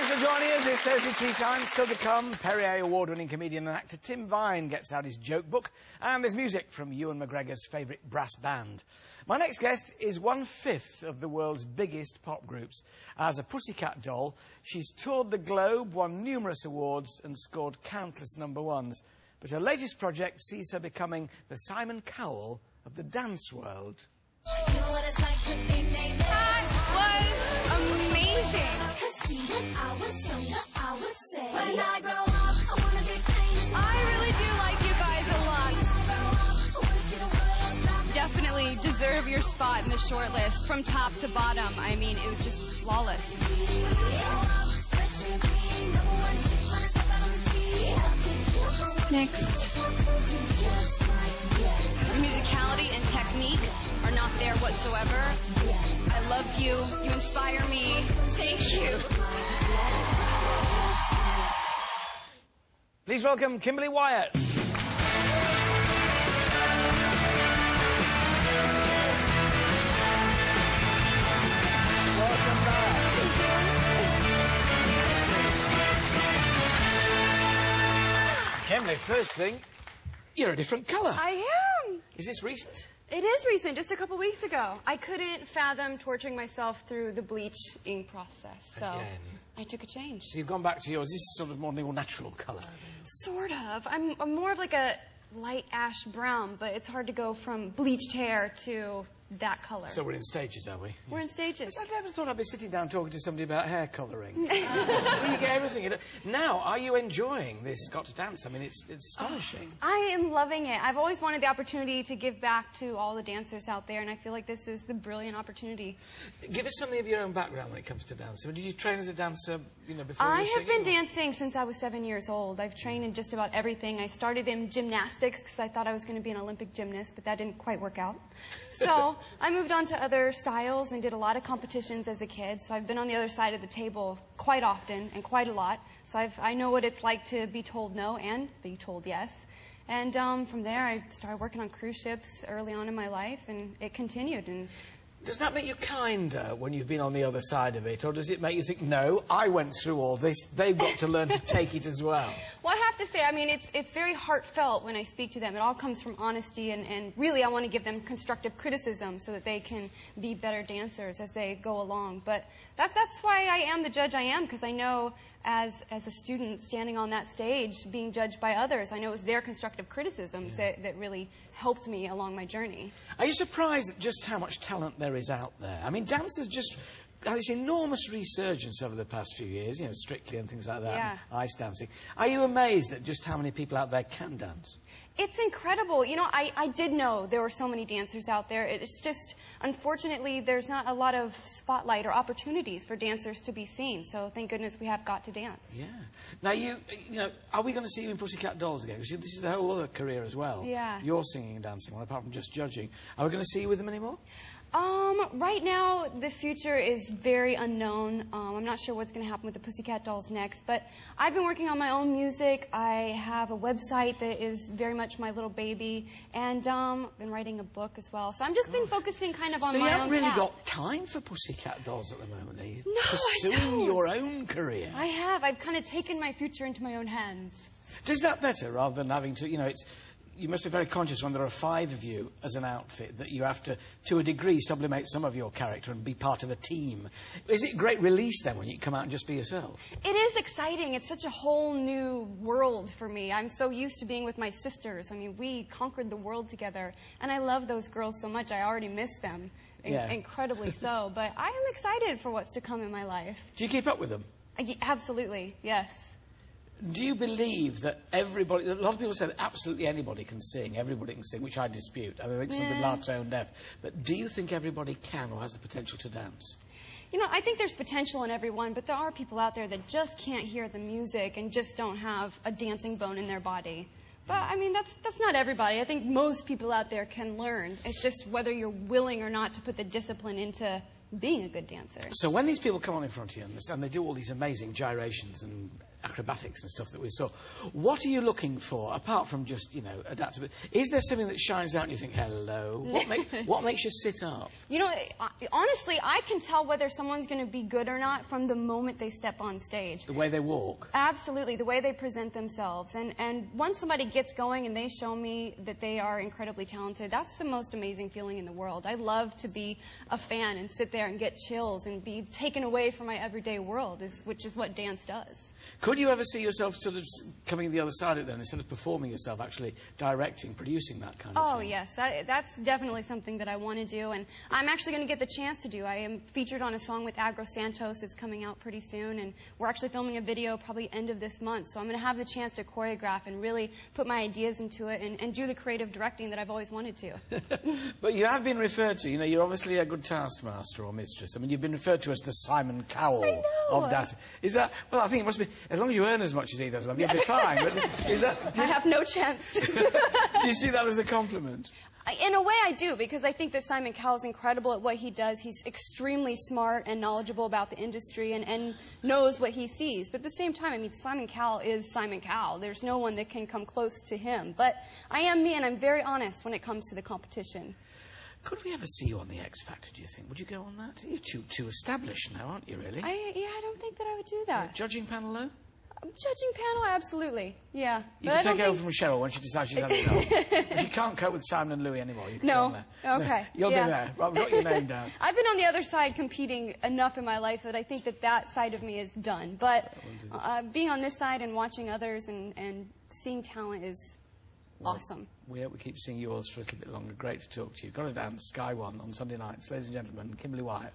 Thanks for joining us this Thursday tea time. Still to come, Perrier award-winning comedian and actor Tim Vine gets out his joke book, and there's music from Ewan McGregor's favourite brass band. My next guest is 1/5 of the world's biggest pop groups. As a pussycat doll, she's toured the globe, won numerous awards and scored countless number ones. But her latest project sees her becoming the Simon Cowell of the dance world. That was amazing. I really do like you guys a lot. Definitely deserve your spot in the short list from top to bottom. I mean, it was just flawless. Next. Your musicality and technique are not there whatsoever. I love you. You inspire me. Thank you. Please welcome Kimberly Wyatt. Welcome back. Kimberly, first thing, you're a different colour. I am. Is this recent? It is recent, just a couple weeks ago. I couldn't fathom torturing myself through the bleaching process, so Again. I took a change. So you've gone back to yours. This is sort of more your natural colour. Sort of. I'm more of like a light ash brown, but it's hard to go from bleached hair to that colour. So we're in stages, are we? We're in stages. I never thought I'd be sitting down talking to somebody about hair colouring. Well, you get everything. Now, are you enjoying this Got to Dance? I mean, it's astonishing. I am loving it. I've always wanted the opportunity to give back to all the dancers out there, and I feel like this is the brilliant opportunity. Give us something of your own background when it comes to dancing. Did you train as a dancer, you know, before you were I have singing, been dancing since I was 7 years old. I've trained in just about everything. I started in gymnastics because I thought I was going to be an Olympic gymnast, but that didn't quite work out. So I moved on to other styles and did a lot of competitions as a kid. So I've been on the other side of the table quite often and quite a lot. So I know what it's like to be told no and be told yes. And from there, I started working on cruise ships early on in my life, and it continued. And does that make you kinder when you've been on the other side of it? Or does it make you think, no, I went through all this, they've got to learn to take it as well? Well, I have to say, I mean, it's very heartfelt when I speak to them. It all comes from honesty, and really I want to give them constructive criticism so that they can be better dancers as they go along. But that's why I am the judge I am, because I know as a student standing on that stage, being judged by others, I know it was their constructive criticisms that really helped me along my journey. Are you surprised at just how much talent there is out there? I mean, dance has just had this enormous resurgence over the past few years, you know, Strictly and things like that, Yeah. and ice dancing. Are you amazed at just how many people out there can dance? It's incredible. You know, I did know there were so many dancers out there. It's just, unfortunately, there's not a lot of spotlight or opportunities for dancers to be seen. So thank goodness we have Got to Dance. Yeah. Now, you know, are we going to see you in Pussycat Dolls again? Because this is a whole other career as well. Yeah. You're singing and dancing, well, apart from just judging. Are we going to see you with them anymore? Right now, the future is very unknown. I'm not sure what's going to happen with the Pussycat Dolls next, but I've been working on my own music. I have a website that is very much my little baby, and I've been writing a book as well. So I've just been focusing kind of on my own So you haven't really path. got time for Pussycat Dolls at the moment, are you? No, I Pursuing don't. your own career. I have. I've kind of taken my future into my own hands. Is that better, rather than having to, you know, you must be very conscious when there are 5 of you as an outfit that you have to a degree, sublimate some of your character and be part of a team. Is it a great release, then, when you come out and just be yourself? It is exciting. It's such a whole new world for me. I'm so used to being with my sisters. I mean, we conquered the world together, and I love those girls so much. I already miss them, Yeah. incredibly so. But I am excited for what's to come in my life. Do you keep up with them? Absolutely, yes. Do you believe that everybody... A lot of people say that absolutely anybody can sing, everybody can sing, which I dispute. I think some people are tone deaf. But do you think everybody can or has the potential to dance? You know, I think there's potential in everyone, but there are people out there that just can't hear the music and just don't have a dancing bone in their body. But, I mean, that's not everybody. I think most people out there can learn. It's just whether you're willing or not to put the discipline into being a good dancer. So when these people come on in front of you and they do all these amazing gyrations and acrobatics and stuff that we saw. What are you looking for, apart from just, you know, adaptability? Is there something that shines out and you think, hello? What makes you sit up? You know, honestly, I can tell whether someone's going to be good or not from the moment they step on stage. The way they walk? Absolutely, the way they present themselves. And once somebody gets going and they show me that they are incredibly talented, that's the most amazing feeling in the world. I love to be a fan and sit there and get chills and be taken away from my everyday world, which is what dance does. Could you ever see yourself sort of coming the other side of it then, instead of performing yourself, actually directing, producing that kind of thing? Oh, yes. That's definitely something that I want to do, and I'm actually going to get the chance to do. I am featured on a song with Agro Santos. It's coming out pretty soon, and we're actually filming a video probably end of this month, so I'm going to have the chance to choreograph and really put my ideas into it and do the creative directing that I've always wanted to. But you have been referred to, you know, you're obviously a good taskmaster or mistress. I mean, you've been referred to as the Simon Cowell of dancing. Is that, well, I think it must be, as long as you earn as much as he does, you'll be fine. But is that, I have no chance. do you see that as a compliment? In a way, I do, because I think that Simon Cowell is incredible at what he does. He's extremely smart and knowledgeable about the industry and knows what he sees. But at the same time, I mean, Simon Cowell is Simon Cowell. There's no one that can come close to him. But I am me, and I'm very honest when it comes to the competition. Could we ever see you on the X Factor, do you think? Would you go on that? You're too established now, aren't you, really? I don't think that I would do that. Judging panel, though? Judging panel, absolutely. Yeah. You can take over from Cheryl when she decides she's had enough. If you can't cope with Simon and Louis anymore, you can go on there. Okay. You'll be there. Right, we've got your name down. I've been on the other side competing enough in my life that I think that side of me is done. But being on this side and watching others and seeing talent is awesome. We keep seeing yours for a little bit longer. Great to talk to you. Got to dance Sky One on Sunday nights. Ladies and gentlemen, Kimberly Wyatt.